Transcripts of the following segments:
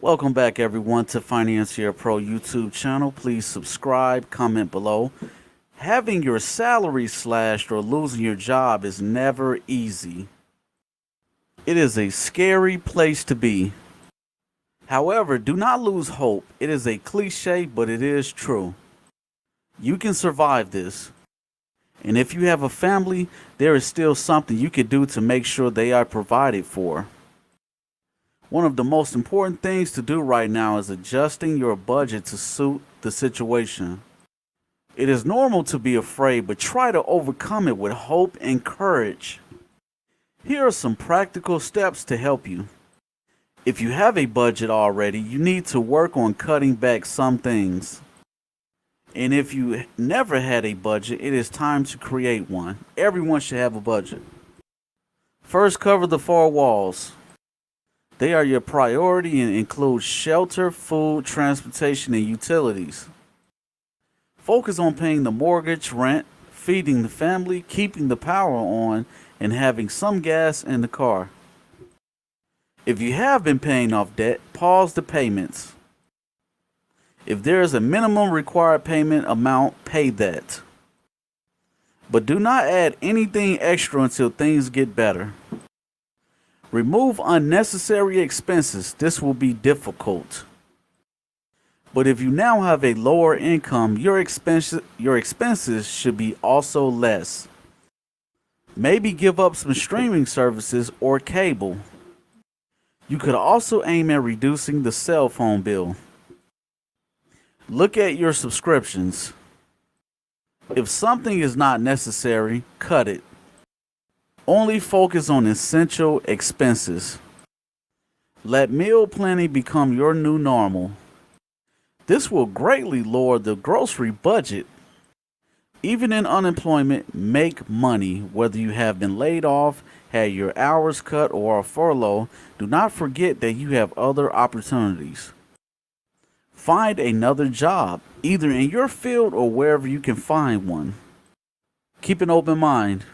Welcome back, everyone, to Financier Pro YouTube channel. Please subscribe, comment below. Having your salary slashed or losing your job is never easy. It is a scary place to be. However, do not lose hope. It is a cliche, but it is true. You can survive this. And if you have a family, there is still something you can do to make sure they are provided for. One of the most important things to do right now is adjusting your budget to suit the situation. It is normal to be afraid, but try to overcome it with hope and courage. Here are some practical steps to help you. If you have a budget already, you need to work on cutting back some things. And if you never had a budget, it is time to create one. Everyone should have a budget. First, cover the four walls. They are your priority and include shelter, food, transportation, and utilities. Focus on paying the mortgage, rent, feeding the family, keeping the power on, and having some gas in the car. If you have been paying off debt, pause the payments. If there is a minimum required payment amount, pay that. But do not add anything extra until things get better. Remove unnecessary expenses. This will be difficult. But if you now have a lower income, your expenses should be also less. Maybe give up some streaming services or cable. You could also aim at reducing the cell phone bill. Look at your subscriptions. If something is not necessary, cut it. Only focus on essential expenses. Let meal planning become your new normal. This will greatly lower the grocery budget. Even in unemployment, make money. Whether you have been laid off, had your hours cut, or are furloughed, do not forget that you have other opportunities. Find another job, either in your field or wherever you can find one. Keep an open mind.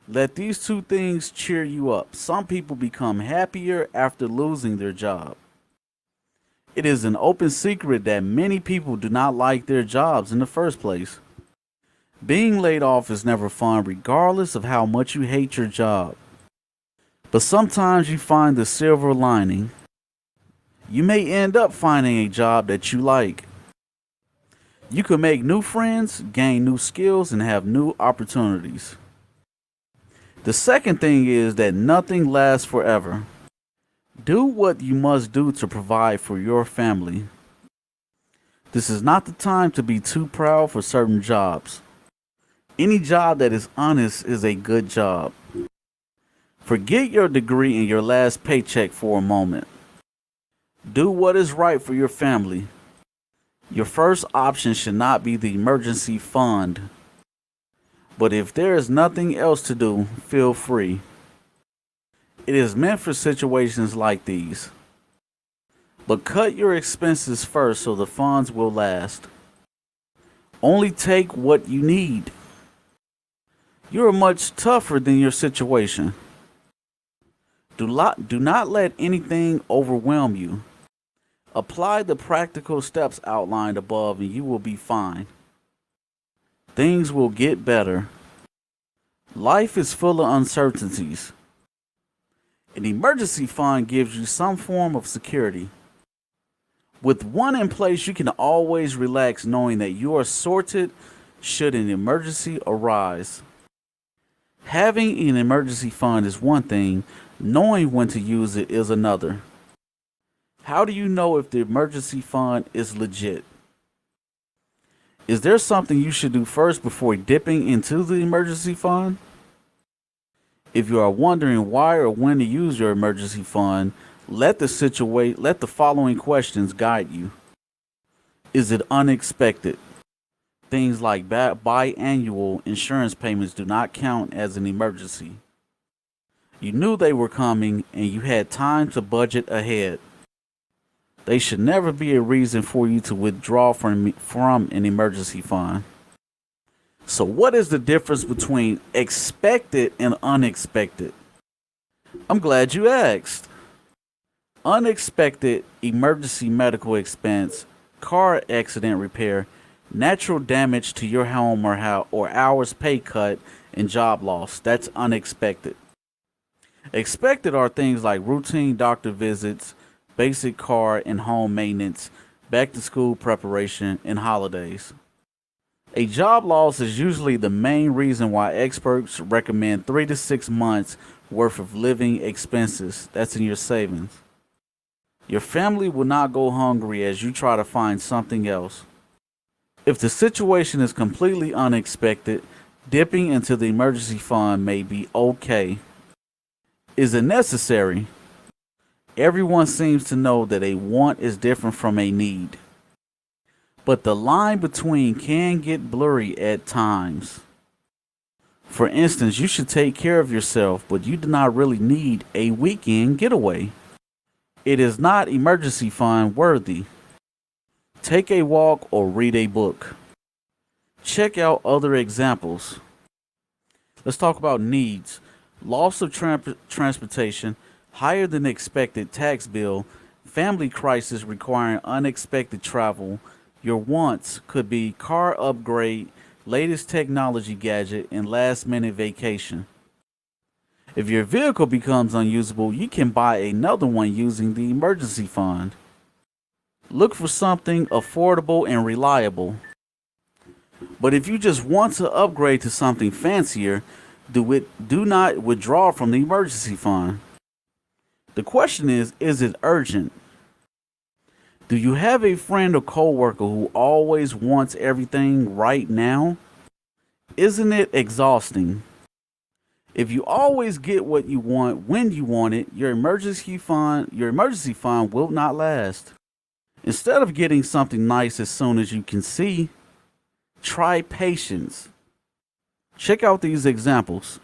Let these two things cheer you up. Some people become happier after losing their job. It is an open secret that many people do not like their jobs in the first place. Being laid off is never fun, regardless of how much you hate your job. But sometimes you find the silver lining. You may end up finding a job that you like. You can make new friends, gain new skills, and have new opportunities. The second thing is that nothing lasts forever. Do what you must do to provide for your family. This is not the time to be too proud for certain jobs. Any job that is honest is a good job. Forget your degree and your last paycheck for a moment. Do what is right for your family. Your first option should not be the emergency fund. But if there is nothing else to do, feel free. It is meant for situations like these. But cut your expenses first so the funds will last. Only take what you need. You are much tougher than your situation. Do not let anything overwhelm you. Apply the practical steps outlined above and you will be fine. Things will get better. Life is full of uncertainties. An emergency fund gives you some form of security. With one in place, you can always relax knowing that you are sorted should an emergency arise. Having an emergency fund is one thing, knowing when to use it is another. How do you know if the emergency fund is legit? Is there something you should do first before dipping into the emergency fund? If you are wondering why or when to use your emergency fund, let the following questions guide you. Is it unexpected? Things like biannual insurance payments do not count as an emergency. You knew they were coming and you had time to budget ahead. They should never be a reason for you to withdraw from an emergency fund. So what is the difference between expected and unexpected? I'm glad you asked. unexpected emergency medical expense, car accident repair, natural damage to your home or hours pay cut, and job loss. That's unexpected. Expected are things like routine doctor visits, basic car and home maintenance, back to school preparation, and holidays. A job loss is usually the main reason why experts recommend 3 to 6 months worth of living expenses. That's in your savings. Your family will not go hungry as you try to find something else. If the situation is completely unexpected, dipping into the emergency fund may be okay. Is it necessary? Everyone seems to know that a want is different from a need. But the line between can get blurry at times. For instance, you should take care of yourself, but you do not really need a weekend getaway. It is not emergency fund worthy. Take a walk or read a book. Check out other examples. Let's talk about needs. Loss of transportation, higher than expected tax bill, family crisis requiring unexpected travel. Your wants could be car upgrade, latest technology gadget, and last minute vacation. If your vehicle becomes unusable, you can buy another one using the emergency fund. Look for something affordable and reliable. But if you just want to upgrade to something fancier, do not withdraw from the emergency fund. The question is it urgent? Do you have a friend or coworker who always wants everything right now? Isn't it exhausting? If you always get what you want when you want it, your emergency fund will not last. Instead of getting something nice as soon as you can see, try patience. Check out these examples.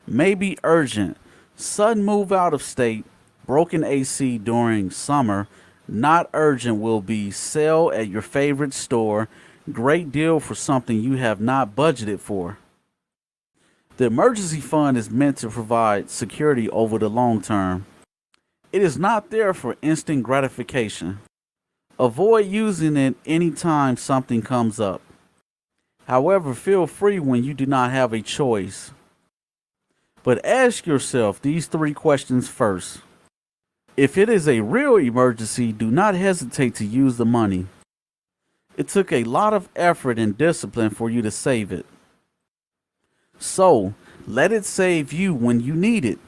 Maybe urgent. Sudden move out of state, broken AC during summer. Not urgent will be sale at your favorite store. Great deal for something you have not budgeted for. The emergency fund is meant to provide security over the long term. It is not there for instant gratification. Avoid using it anytime something comes up. However, feel free when you do not have a choice. But ask yourself these 3 questions first. If it is a real emergency, do not hesitate to use the money. It took a lot of effort and discipline for you to save it. So, let it save you when you need it.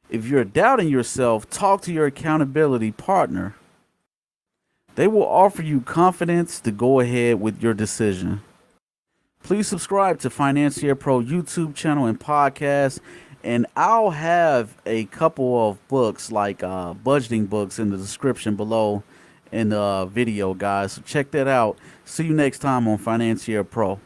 If you're doubting yourself, talk to your accountability partner. They will offer you confidence to go ahead with your decision. Please subscribe to Financier Pro YouTube channel and podcast. And I'll have a couple of books like budgeting books in the description below in the video, guys. So check that out. See you next time on Financier Pro.